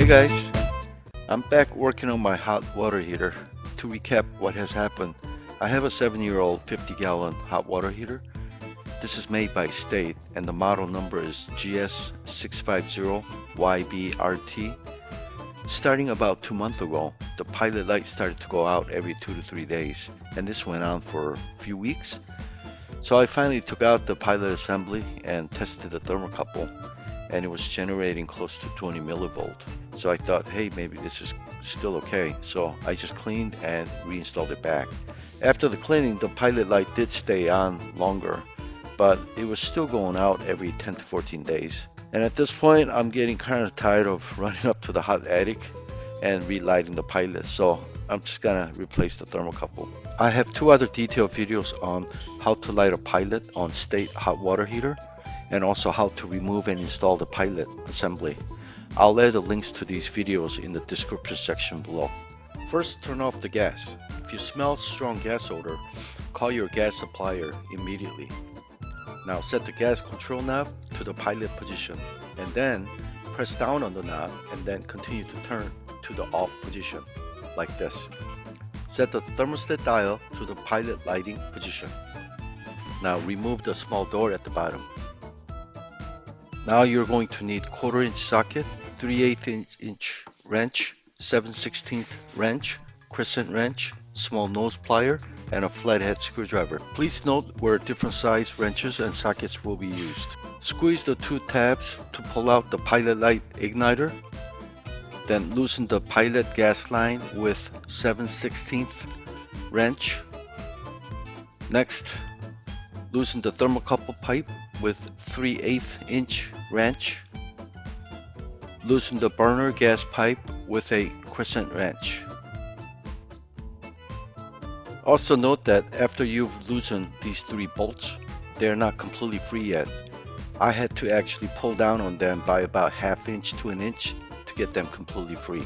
Hey guys, I'm back working on my hot water heater. To recap what has happened, I have a 7-year-old 50-gallon hot water heater. This is made by State and the model number is GS650YBRT. Starting about 2 months ago, the pilot light started to go out every 2 to 3 days, and this went on for a few weeks. So I finally took out the pilot assembly and tested the thermocouple, and it was generating close to 20 millivolt. So I thought, hey, maybe this is still okay. So I just cleaned and reinstalled it back. After the cleaning, the pilot light did stay on longer, but it was still going out every 10 to 14 days. And at this point, I'm getting kind of tired of running up to the hot attic and relighting the pilot. So I'm just gonna replace the thermocouple. I have 2 other detailed videos on how to light a pilot on State hot water heater, and also how to remove and install the pilot assembly. I'll add the links to these videos in the description section below. First, turn off the gas. If you smell strong gas odor, call your gas supplier immediately. Now set the gas control knob to the pilot position, and then press down on the knob and then continue to turn to the off position, like this. Set the thermostat dial to the pilot lighting position. Now remove the small door at the bottom. Now you're going to need 1/4 inch socket, 3/8 inch wrench, 7/16 wrench, crescent wrench, small nose plier, and a flathead screwdriver. Please note where different size wrenches and sockets will be used. Squeeze the 2 tabs to pull out the pilot light igniter. Then loosen the pilot gas line with 7/16 wrench. Next, loosen the thermocouple pipe with 3/8 inch wrench. Loosen the burner gas pipe with a crescent wrench. Also note that after you've loosened these 3 bolts, they're not completely free yet. I had to actually pull down on them by about 1/2 inch to 1 inch to get them completely free.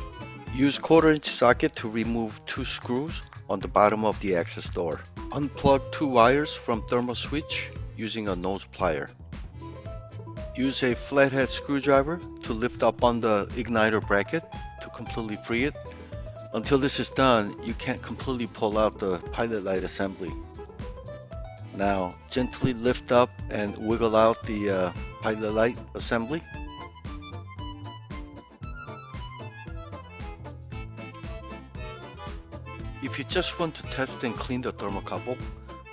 Use 1/4 inch socket to remove 2 screws on the bottom of the access door. Unplug 2 wires from thermal switch using a nose plier. Use a flathead screwdriver to lift up on the igniter bracket to completely free it. Until this is done, you can't completely pull out the pilot light assembly. Now gently lift up and wiggle out the pilot light assembly. If you just want to test and clean the thermocouple,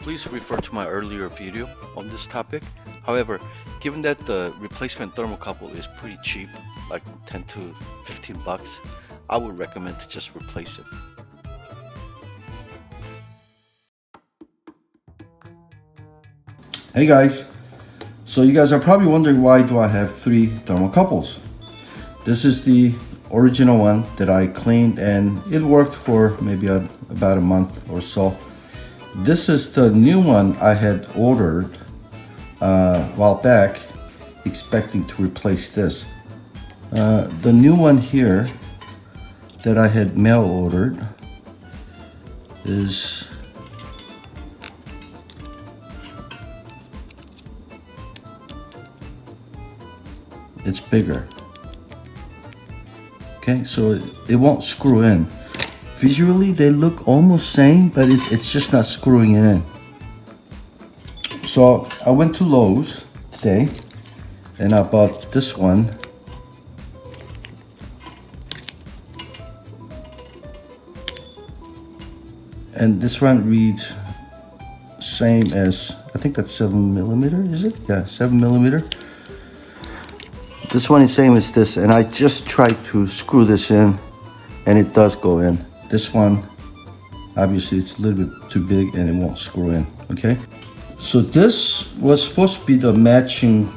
please refer to my earlier video on this topic. However, given that the replacement thermocouple is pretty cheap, like 10 to 15 bucks, I would recommend to just replace it. Hey guys, so you guys are probably wondering why do I have 3 thermocouples. This is the original one that I cleaned and it worked for maybe about a month or so. This is the new one I had ordered a while back, expecting to replace this. The new one here that I had mail ordered is it's bigger. Okay, so it won't screw in. Visually they look almost same, but it's just not screwing it in. So I went to Lowe's today and I bought this one. And this one reads same as, I think that's 7mm, is it? Yeah, 7mm. This one is same as this, and I just tried to screw this in and it does go in. This one, obviously it's a little bit too big and it won't screw in, okay? So this was supposed to be the matching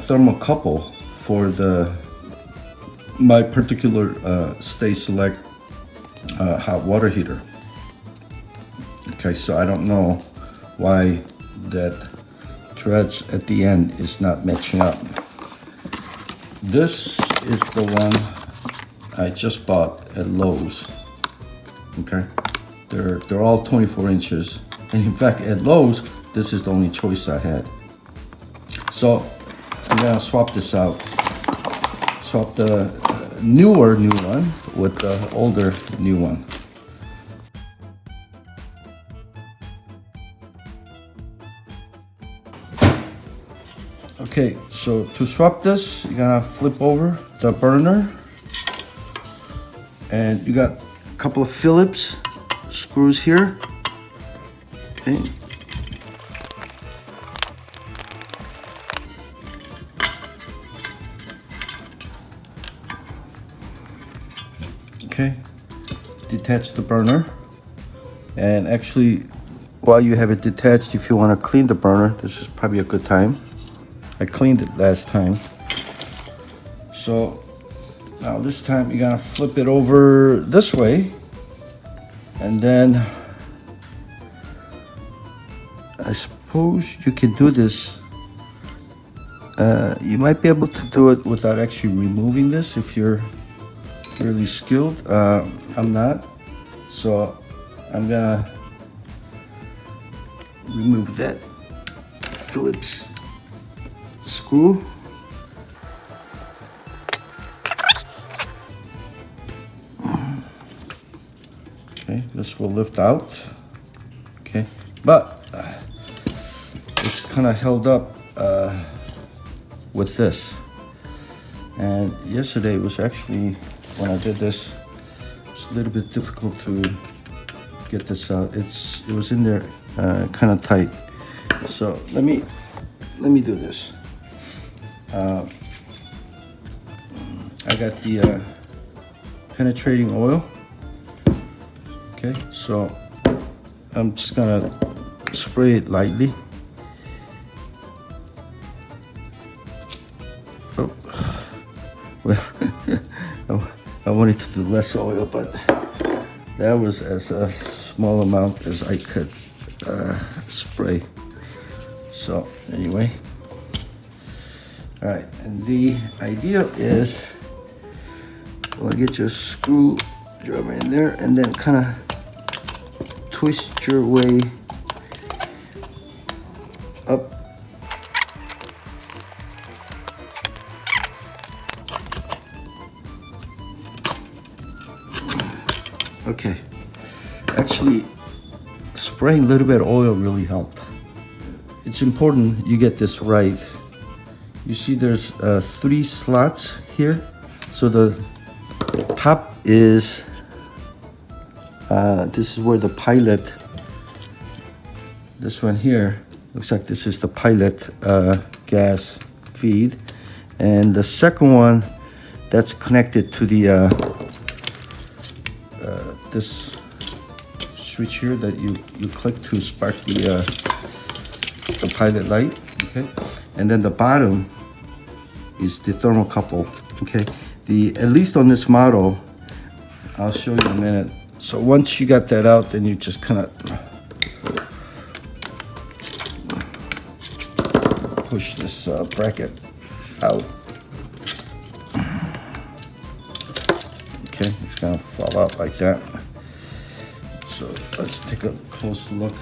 thermocouple for my particular Stay Select hot water heater. Okay, so I don't know why that threads at the end is not matching up. This is the one I just bought at Lowe's. Okay, they're all 24 inches, and in fact at Lowe's this is the only choice I had. So I'm gonna swap this out. Swap the newer new one with the older new one. Okay, so to swap this, you're gonna flip over the burner, and you got a couple of Phillips screws here. Okay. Okay, detach the burner, and actually while you have it detached, if you want to clean the burner, this is probably a good time. I cleaned it last time. So now this time you're gonna flip it over this way, and then I suppose you can do this. You might be able to do it without actually removing this if you're really skilled. I'm not, so I'm gonna remove that Phillips screw. Okay, this will lift out. Okay, but it's kind of held up with this. And yesterday was actually, when I did this, it's a little bit difficult to get this out. It was in there kind of tight. So let me do this. I got the penetrating oil. Okay, so I'm just gonna spray it lightly. Oh, well, I wanted to do less oil, but that was as a small amount as I could spray. So anyway, all right, and the idea is, well, get your screwdriver in there and then kind of twist your way up. Okay, actually spraying a little bit of oil really helped. It's important you get this right. You see there's 3 slots here. So the top is, this is where the pilot, this one here, looks like this is the pilot gas feed. And the second one, that's connected to the, this switch here that you click to spark the pilot light, okay? And then the bottom is the thermocouple, okay? At least on this model, I'll show you in a minute. So once you got that out, then you just kind of push this bracket out. Okay, it's gonna fall out like that. So let's take a close look.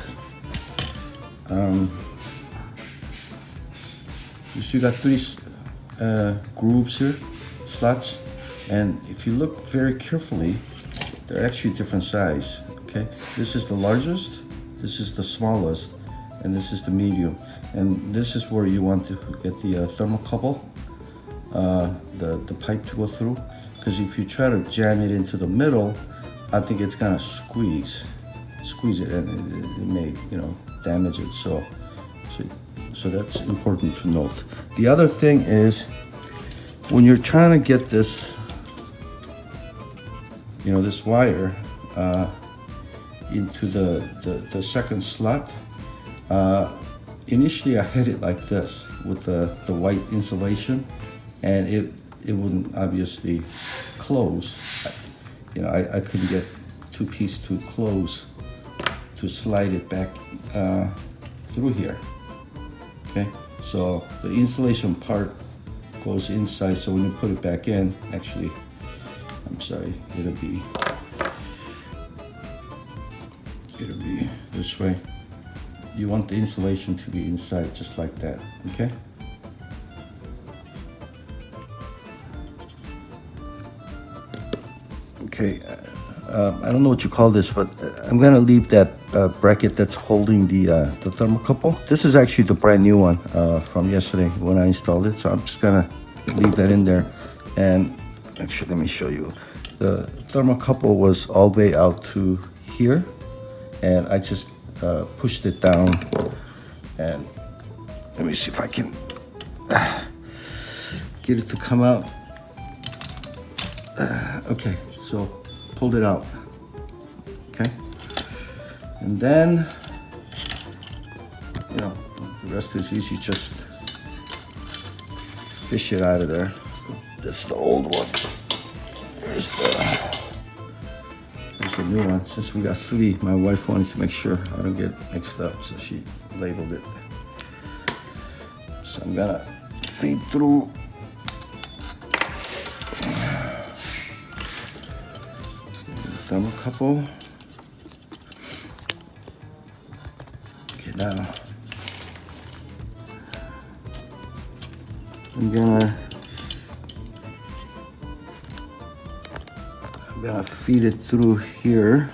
You see, you got 3 grooves here, slots, and if you look very carefully, they're actually different size. Okay, this is the largest, this is the smallest, and this is the medium. And this is where you want to get the thermocouple, the pipe to go through. Because if you try to jam it into the middle, I think it's gonna squeeze it, and it may, damage it. So that's important to note. The other thing is, when you're trying to get this, this wire into the second slot, initially I had it like this with the white insulation, and it wouldn't obviously close. I couldn't get 2 pieces to close to slide it back through here. Okay, so the insulation part goes inside, so when you put it back in, actually, I'm sorry, it'll be this way. You want the insulation to be inside, just like that, okay? Okay, I don't know what you call this, but I'm gonna leave that bracket that's holding the thermocouple. This is actually the brand new one from yesterday when I installed it. So I'm just gonna leave that in there. And actually, let me show you. The thermocouple was all the way out to here, and I just pushed it down. And let me see if I can get it to come out. Okay, so pulled it out. Okay, and then the rest is easy. Just fish it out of there. That's the old one. There's the new one. Since we got three, my wife wanted to make sure I don't get mixed up, so she labeled it. So I'm gonna feed through. Thermocouple. Okay, now I'm gonna feed it through here.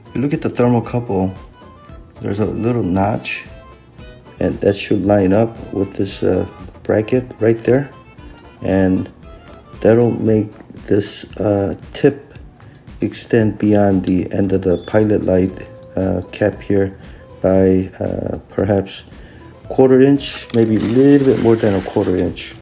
If you look at the thermocouple, there's a little notch, and that should line up with this bracket right there, and that'll make this tip extend beyond the end of the pilot light cap here by perhaps 1/4 inch, maybe a little bit more than a 1/4 inch.